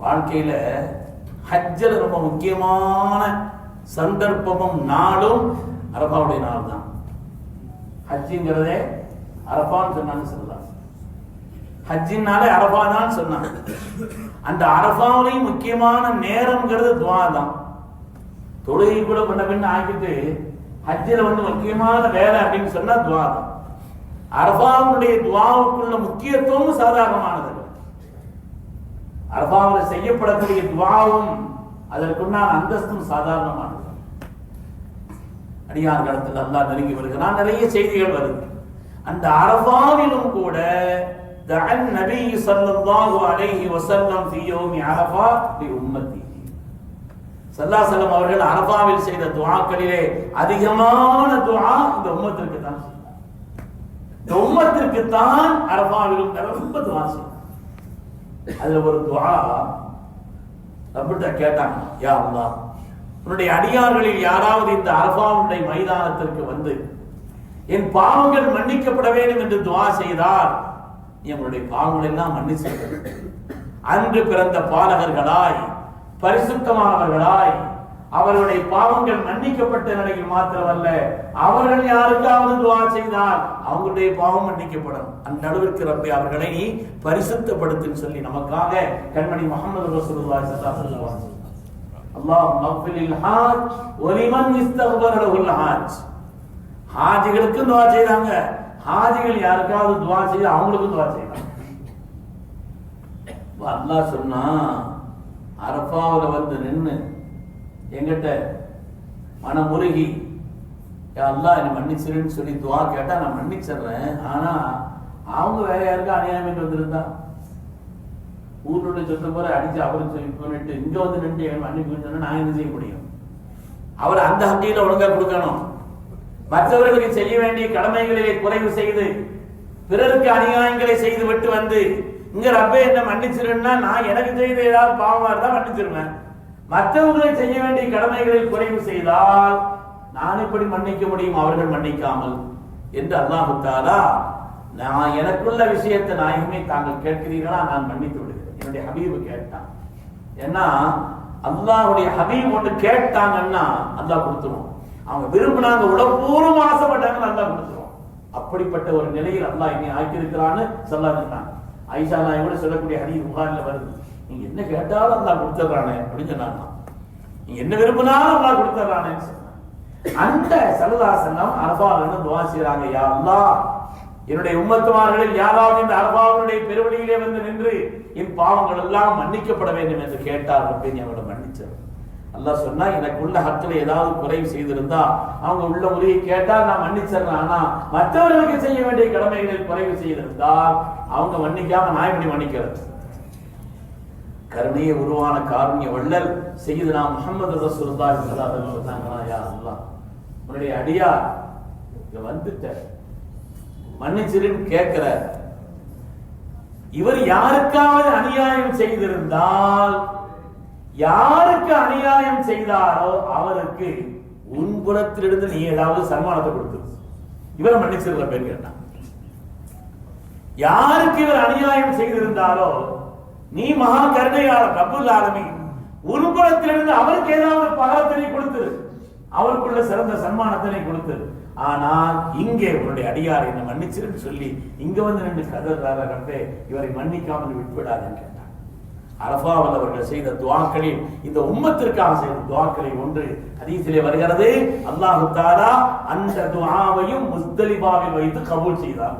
வாழ்க்கையில ஹஜ்ஜில் ரொம்ப முக்கியமான சந்தர்ப்பமும் நாளும் அரபாவுடைய நாள் தான். ஹஜ்ஜிங்கிறதே அரபான்னு சொன்னான்னு சொல்லலாம். ஹஜ்ஜின்னாலே அரபா தான் சொன்னாங்க. அந்த அரபாவிலையும் முக்கியமான நேரம்ங்கிறது துவா தான். தொழுகை கூட பண்ண பின்ன ஆக்கிட்டு ஹஜ்ஜில் முக்கியமான வேலை அப்படின்னு சொன்னா துவா தான். அரபாவுடைய துவாவுக்குள்ள முக்கியத்துவம் சாதாரணமானது. அரபாவில் செய்யப்படக்கூடிய துவாவும் அதற்குண்டான அந்தஸ்தும் சாதாரணமானது. அடியார் காலத்தில் அல்லாஹ் நெருங்கி வருகிறான். நிறைய செய்திகள் வருது. அந்த அரபாவிலும் கூட நபி ஸல்லல்லாஹு அலைஹி வஸல்லம் ஃபீ யௌமி அரஃபா லி உம்மத்தி ஸல்லல்லாஹு அலைஹி வஸல்லம் அவர்கள் அரபாவில் செய்த துஆக்களிலே அதிகமான துஆ இந்த உம்மத்திற்கு தான். இந்த உம்மத்திற்கு தான் அரபாவிலும் ரொம்ப துஆ செய்தார். அதுல ஒரு துஆ ரப்பிட்ட கேட்டாங்க, யா அல்லாஹ், உன்னுடைய அடியார்களில் யாராவது இந்த அரபாவுடைய மைதானத்திற்கு வந்து என் பாவங்கள் மன்னிக்கப்பட வேண்டும் என்று துஆ செய்தால் என்னுடைய பாவங்கள் எல்லாம் மன்னிச்சு அன்று பிறந்த பாலகர்களாய் பரிசுத்தமானவர்களாய் அவர்களுடைய பாவங்கள் மன்னிக்கப்பட்ட நிலையில் மாத்திரமல்ல, அவர்கள் யாருக்காவது துஆ செய்தால் அவங்களுடைய பாவம் மன்னிக்கப்படும். அந்த நடுவிற்கு ரப்பி அவர்களை பரிசுத்தப்படுத்துன்னு சொல்லி நமக்காக கண்மணி முஹம்மது ரசூலுல்லாஹி ஸல்லல்லாஹு அலைஹி வஸல்லம் அல்லாஹும்ம மக்ஃபிரில் ஹாஜ் வ லிமன் இஸ்தக்பர லஹுல் ஹாஜ். ஹாஜிகளுக்கு துஆ செய்றாங்க. ஹாஜிகள் யாருக்காவது துஆ செய்ய அவங்களுக்கு துஆ செய்யலாம். அல்லாஹ் சொன்னா அரபாவுல நின்னு எங்கிட்ட மனமுருகி அல்லாஹ் என்னை மன்னிச்சிருன்னு சொல்லி துஆ கேட்டா நான் மன்னிச்சிடுறேன். ஆனா அவங்க வேற யாருக்கா அநியாயம் வந்திருந்தா ஊருடைய சொத்து போற அடிச்சு அவரு சொல்லி பண்ணிட்டு இங்க நின்று என் மன்னிப்பு சொன்னா நான் என்ன செய்ய முடியும்? அவர் அந்த ஹக்கையில ஒழுங்கா கொடுக்கணும். மற்றவர்களுக்கு செய்ய வேண்டிய கடமைகளிலே குறைவு செய்து பிறருக்கு அநியாயங்களை செய்து விட்டு இங்க ரப்பே என்ன மன்னிச்சிருன்னா நான் எனக்கு செய்த ஏதாவது பாவமா இருந்தா மன்னிச்சிருவேன். மற்றவர்களை செய்ய வேண்டிய கடமைகளில் குறைவு செய்தால் நான் எப்படி மன்னிக்க முடியும் அவர்கள் மன்னிக்காமல் என்று அல்லாஹ் தஆலா நான் எனக்குள்ள விஷயத்தை நாயகமே தாங்கள் கேட்கிறீர்களா நான் மன்னித்து விடுகிறேன். என்னுடைய ஹபீபு கேட்டான். ஏன்னா அல்லாஹ்வுடைய ஹபீப் ஒன்று கேட்டாங்கன்னா அல்லாஹ் கொடுத்துருவோம். அவங்க விரும்பினாங்க, உடம்பூர்வம் ஆசைப்பட்டாங்க, அல்லாஹ் கொடுத்துருவோம். அப்படிப்பட்ட ஒரு நிலையில் அல்லாஹ் என்னை ஆக்கியிருக்கிறான்னு சொல்லாதுன்னாங்க. ஆயிஷா நாயகி கூட சொல்லக்கூடிய ஹதீஸ் புகாரில வருது, நீங்க என்ன கேட்டாலும் அல்லாஹ் கொடுத்துறானே அப்படின்னு சொன்னாங்க. நீங்க என்ன விரும்பினாலும் அல்லாஹ் கொடுத்துறானேன்னு சொன்னாங்க. அந்த ஸல்லல்லாஹு அலைஹி வஸல்லம் அரபாவில துஆ செய்றாங்க, யா அல்லாஹ், என்னுடைய உம்மத்துமார்களில் யாராவது இந்த அரபாவுடைய பெருவழியிலே நின்று என் பாவங்கள் எல்லாம் மன்னிக்கப்பட வேண்டும் என்று கேட்டார். அப்படின்னு அவளை மன்னிச்சார். அல்லாஹ் சொன்னா எனக்குள்ள ஹக்கில் ஏதாவது குறைவு செய்திருந்தா அவங்க உள்ள உதவி கேட்டா நான் மன்னிச்சிடறேன். ஆனா மற்றவர்களுக்கு செய்ய வேண்டிய கடமைகளில் குறைவு செய்திருந்தால் அவங்க மன்னிக்காம நான் எப்படி மன்னிக்கிறது? கருணையை உருவான காருண்ய வள்ளல் சய்யிதுனா முஹம்மது ரசூலுல்லாஹி ஸல்லல்லாஹு அலைஹி வஸல்லம் சொன்னாங்களா, யா அல்லாஹ், உன்னுடைய அடியார் இங்க வந்துட்ட மன்னிச்சிருன்னு கேட்கிற இவர் யாருக்காவது அநியாயம் செய்திருந்தால் யாருக்கு அநியாயம் செய்தாரோ அவருக்கு உன் புறத்திலிருந்து நீ ஏதாவது சன்மானத்தை கொடுத்து இவரை மன்னிச்சிருக்க பேர் கேட்டான். யாருக்கு இவர் அநியாயம் செய்திருந்தாரோ நீ மகா கருணையாளர் ரப்புல் ஆலமீன் உன் புறத்திலிருந்து அவருக்கு ஏதாவது பகரத்தினை கொடுத்துரு, அவருக்குள்ள சிறந்த சன்மானத்தினை கொடுத்துரு. ஆனால் இங்கே உன்னுடைய அடியார் என்னை மன்னிச்சிருன்னு சொல்லி இங்க நின்று கதறார ரப்பே இவரை மன்னிக்காமல் விட்டுவிடாதுன்னு கேட்டான். அரபாவில் அவர்கள் செய்த துஆக்களில் இந்த உம்மத்திற்காக செய்த துஆக்களில் ஒன்று ஹதீஸிலே வருகிறது. அல்லாஹ் தஆலா அந்த துஆவையும் முஸ்தலிஃபாவில் வைத்து கபூல் செய்தார்.